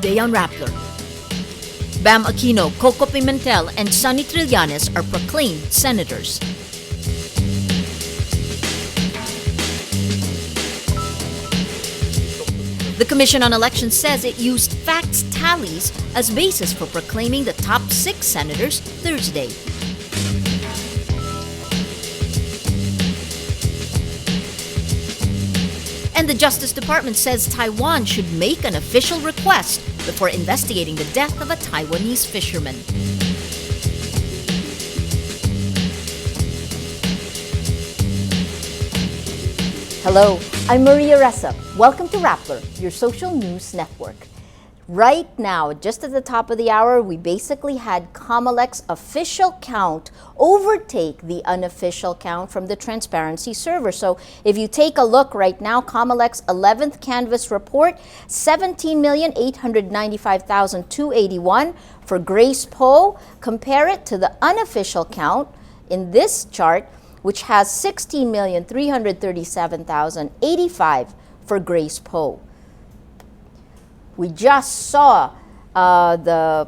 Today on Rappler. Bam Aquino, Coco Pimentel, and Sonny Trillanes are proclaimed senators. The Commission on Elections says it used facts tallies as basis for proclaiming the top 6 senators Thursday. And the Justice Department says Taiwan should make an official request before investigating the death of a Taiwanese fisherman. Hello, I'm Maria Ressa. Welcome to Rappler, your social news network. Right now, just at the top of the hour, we basically had COMELEC's official count overtake the unofficial count from the transparency server. So if you take a look right now, COMELEC's 11th canvass report, 17,895,281 for Grace Poe. Compare it to the unofficial count in this chart, which has 16,337,085 for Grace Poe. We just saw the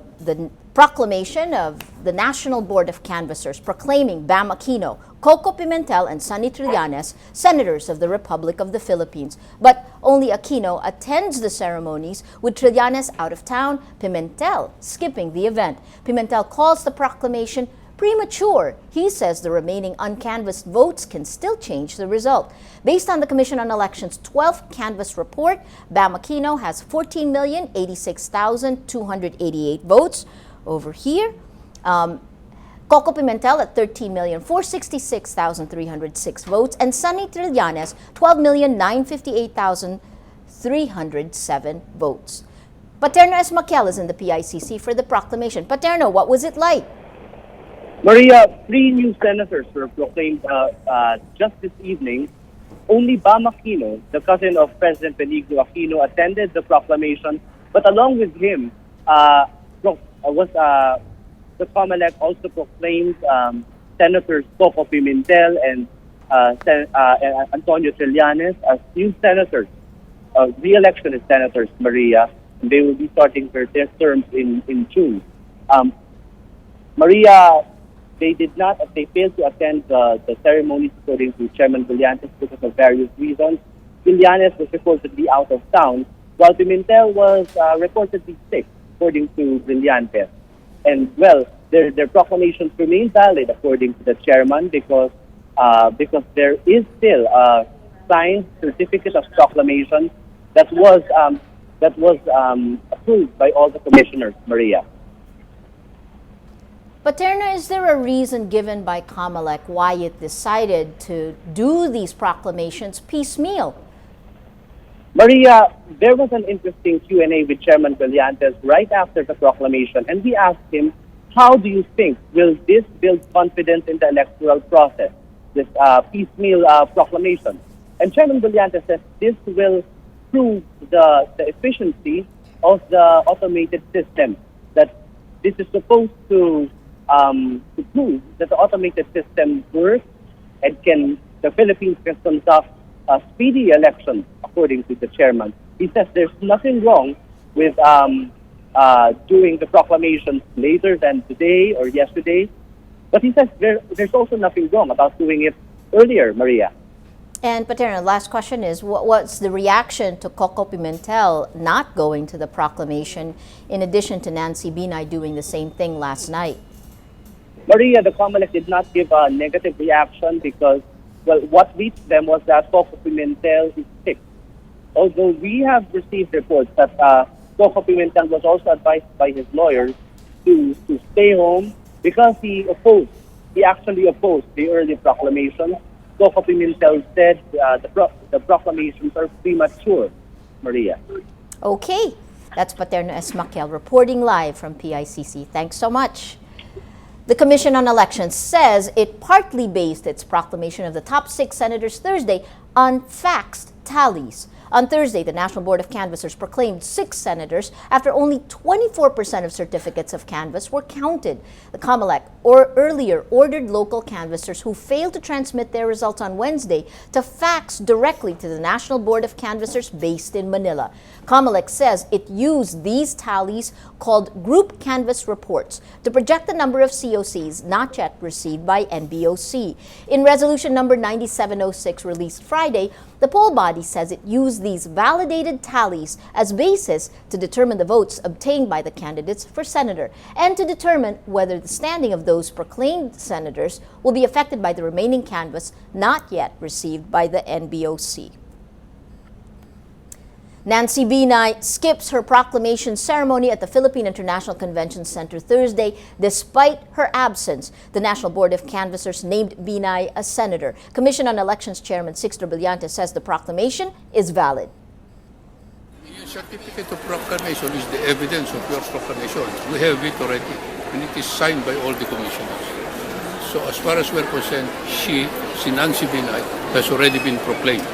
proclamation of the National Board of Canvassers proclaiming Bam Aquino, Coco Pimentel, and Sonny Trillanes senators of the Republic of the Philippines. But only Aquino attends the ceremonies, with Trillanes out of town, Pimentel skipping the event. Pimentel calls the proclamation premature. He says the remaining uncanvassed votes can still change the result. Based on the Commission on Elections' 12th canvass report, Bam Aquino has 14,086,288 votes. Over here, Coco Pimentel at 13,466,306 votes, and Sonny Trillanes 12,958,307 votes. Paterno S. Maciel is in the PICC for the proclamation. Paterno, what was it like? Maria, 3 new senators were proclaimed just this evening. Only Bam Aquino, the cousin of President Benigno Aquino, attended the proclamation, but along with him, the COMELEC also proclaimed Senators Coco Pimentel and Antonio Trillanes as new senators, re-electionist senators, Maria. They will be starting their terms in June. Maria, they failed to attend the ceremonies according to Chairman Brillantes because of various reasons. Trillanes was reportedly out of town, while Pimentel was reportedly sick, according to Brillantes. And well, their proclamations remain valid according to the chairman because there is still a signed certificate of proclamation that was approved by all the commissioners, Maria. Paterno, is there a reason given by COMELEC why it decided to do these proclamations piecemeal? Maria, there was an interesting Q&A with Chairman Brillantes right after the proclamation, and we asked him, how do you think will this build confidence in the electoral process, this piecemeal proclamation? And Chairman Brillantes says this will prove the efficiency of the automated system, that this is supposed to prove that the automated system works and the Philippines can conduct speedy elections, according to the chairman. He says there's nothing wrong with doing the proclamations later than today or yesterday, but he says there's also nothing wrong about doing it earlier, Maria. And Paterno, last question is, what's the reaction to Coco Pimentel not going to the proclamation, in addition to Nancy Binay doing the same thing last night? Maria, the COMELEC did not give a negative reaction because, well, what reached them was that Coco Pimentel is sick. Although we have received reports that Coco Pimentel was also advised by his lawyers to stay home because he actually opposed the early proclamation. Coco Pimentel said the proclamations are premature, Maria. Okay, that's Paterno S. Maciel reporting live from PICC. Thanks so much. The Commission on Elections says it partly based its proclamation of the top 6 senators Thursday on faxed tallies. On Thursday, the National Board of Canvassers proclaimed 6 senators after only 24% of certificates of canvass were counted. The COMELEC earlier ordered local canvassers who failed to transmit their results on Wednesday to fax directly to the National Board of Canvassers based in Manila. COMELEC says it used these tallies, called group canvass reports, to project the number of COCs not yet received by NBOC. In resolution number 9706 released Friday, the poll body says it used these validated tallies as basis to determine the votes obtained by the candidates for senator and to determine whether the standing of those proclaimed senators will be affected by the remaining canvass not yet received by the NBOC. Nancy Binay skips her proclamation ceremony at the Philippine International Convention Center Thursday despite her absence. The National Board of Canvassers named Binay as senator. Commission on Elections Chairman Sixto Brillante says the proclamation is valid. Your certificate of proclamation is the evidence of your proclamation. We have it already, and it is signed by all the commissioners. So as far as we're concerned, she Nancy Binay, has already been proclaimed.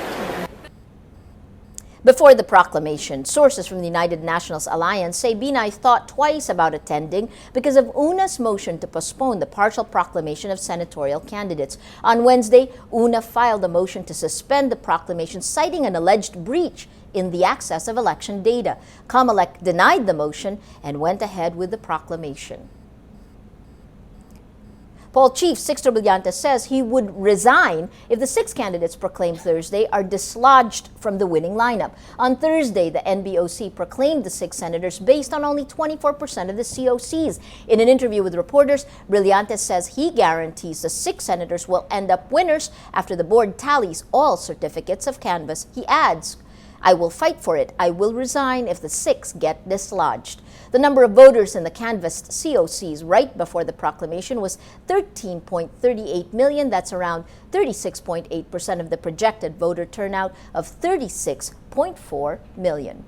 Before the proclamation, sources from the United Nationals Alliance say Binay thought twice about attending because of UNA's motion to postpone the partial proclamation of senatorial candidates. On Wednesday, UNA filed a motion to suspend the proclamation, citing an alleged breach in the access of election data. COMELEC denied the motion and went ahead with the proclamation. Poll Chief Sixto Brillante says he would resign if the 6 candidates proclaimed Thursday are dislodged from the winning lineup. On Thursday, the NBOC proclaimed the 6 senators based on only 24% of the COCs. In an interview with reporters, Brillante says he guarantees the 6 senators will end up winners after the board tallies all certificates of canvass. He adds, "I will fight for it. I will resign if the 6 get dislodged." The number of voters in the canvassed COCs right before the proclamation was 13.38 million. That's around 36.8% of the projected voter turnout of 36.4 million.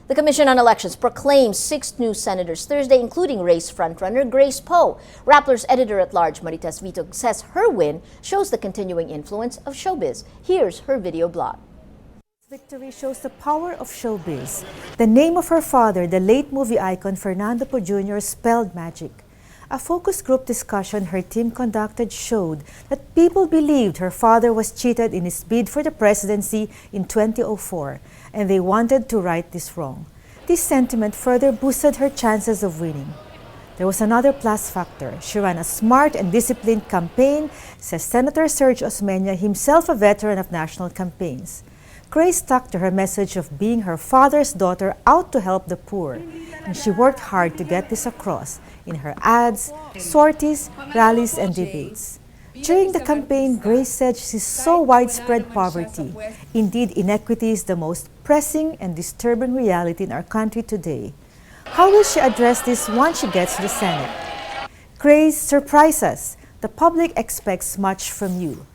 The Commission on Elections proclaims 6 new senators Thursday, including race frontrunner Grace Poe. Rappler's editor-at-large Marites Vitug says her win shows the continuing influence of showbiz. Here's her video blog. Victory shows the power of showbiz. The name of her father, the late movie icon Fernando Poe Jr., spelled magic. A focus group discussion her team conducted showed that people believed her father was cheated in his bid for the presidency in 2004, and they wanted to right this wrong. This sentiment further boosted her chances of winning. There was another plus factor. She ran a smart and disciplined campaign, says Senator Serge Osmeña, himself a veteran of national campaigns. Grace stuck to her message of being her father's daughter out to help the poor, and she worked hard to get this across in her ads, sorties, rallies, and debates. During the campaign, Grace said she saw widespread poverty. Indeed, inequity is the most pressing and disturbing reality in our country today. How will she address this once she gets to the Senate? Grace, surprise us. The public expects much from you.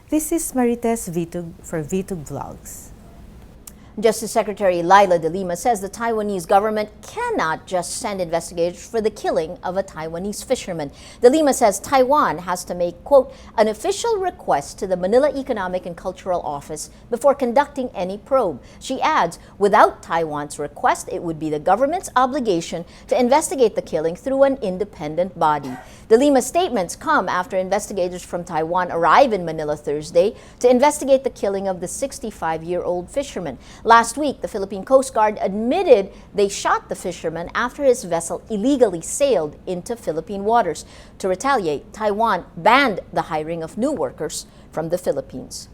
This is Marites Vitug for Vitug Vlogs. Justice Secretary Laila de Lima says the Taiwanese government cannot just send investigators for the killing of a Taiwanese fisherman. De Lima says Taiwan has to make, quote, an official request to the Manila Economic and Cultural Office before conducting any probe. She adds, without Taiwan's request, it would be the government's obligation to investigate the killing through an independent body. De Lima's statements come after investigators from Taiwan arrive in Manila Thursday to investigate the killing of the 65-year-old fisherman. Last week, the Philippine Coast Guard admitted they shot the fisherman after his vessel illegally sailed into Philippine waters. To retaliate, Taiwan banned the hiring of new workers from the Philippines.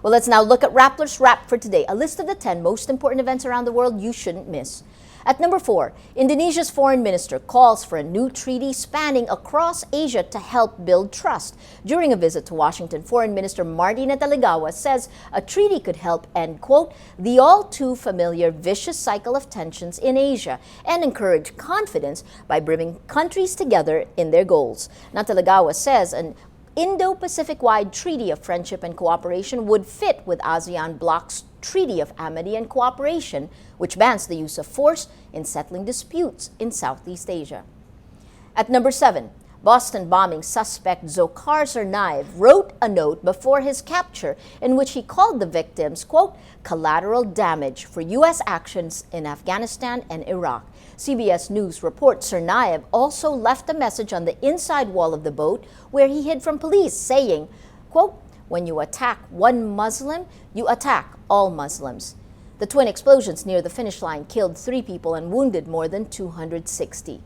Well, let's now look at Rappler's Wrap for today, a list of the 10 most important events around the world you shouldn't miss. At number 4, Indonesia's foreign minister calls for a new treaty spanning across Asia to help build trust. During a visit to Washington, Foreign Minister Martina Delegawa says a treaty could help end, quote, the all too familiar vicious cycle of tensions in Asia and encourage confidence by bringing countries together in their goals. Now, Delegawa says an Indo-Pacific-wide treaty of friendship and cooperation would fit with ASEAN Bloc's Treaty of Amity and Cooperation, which bans the use of force in settling disputes in Southeast Asia. At number 7, Boston bombing suspect Dzhokhar Tsarnaev wrote a note before his capture in which he called the victims, quote, collateral damage for U.S. actions in Afghanistan and Iraq. CBS News reports Tsarnaev also left a message on the inside wall of the boat where he hid from police, saying, quote, when you attack one Muslim, you attack all Muslims. The twin explosions near the finish line killed 3 people and wounded more than 260.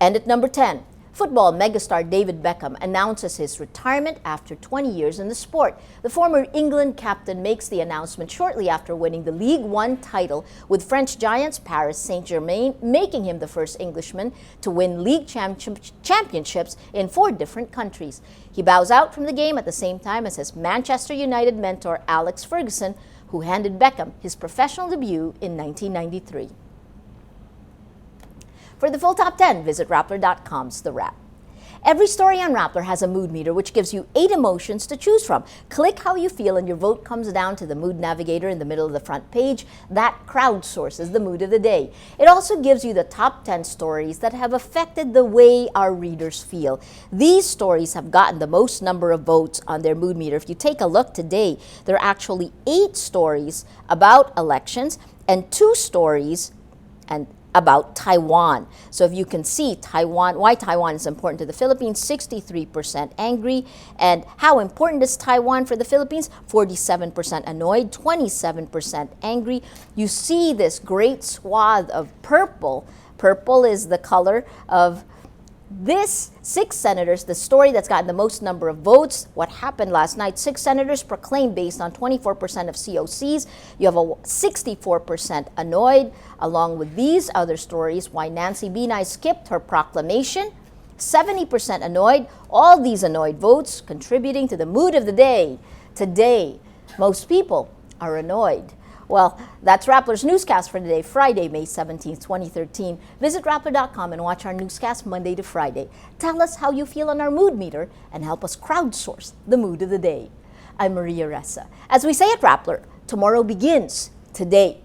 And at number 10, football megastar David Beckham announces his retirement after 20 years in the sport. The former England captain makes the announcement shortly after winning the League One title with French giants Paris Saint-Germain, making him the first Englishman to win league championships in 4 different countries. He bows out from the game at the same time as his Manchester United mentor Alex Ferguson, who handed Beckham his professional debut in 1993. For the full top 10, visit Rappler.com's The Wrap. Every story on Rappler has a mood meter which gives you 8 emotions to choose from. Click how you feel and your vote comes down to the mood navigator in the middle of the front page. That crowdsources the mood of the day. It also gives you the top 10 stories that have affected the way our readers feel. These stories have gotten the most number of votes on their mood meter. If you take a look today, there are actually 8 stories about elections and 2 stories about Taiwan. So if you can see Taiwan, why Taiwan is important to the Philippines, 63% angry. And how important is Taiwan for the Philippines? 47% annoyed, 27% angry. You see this great swath of purple. Purple is the color of this 6 senators, the story that's gotten the most number of votes. What happened last night, 6 senators proclaimed based on 24% of COCs. You have a 64% annoyed, along with these other stories, why Nancy Binay skipped her proclamation, 70% annoyed. All these annoyed votes contributing to the mood of the day. Today, most people are annoyed. Well, that's Rappler's newscast for today, Friday, May 17, 2013. Visit Rappler.com and watch our newscast Monday to Friday. Tell us how you feel on our mood meter and help us crowdsource the mood of the day. I'm Maria Ressa. As we say at Rappler, tomorrow begins today.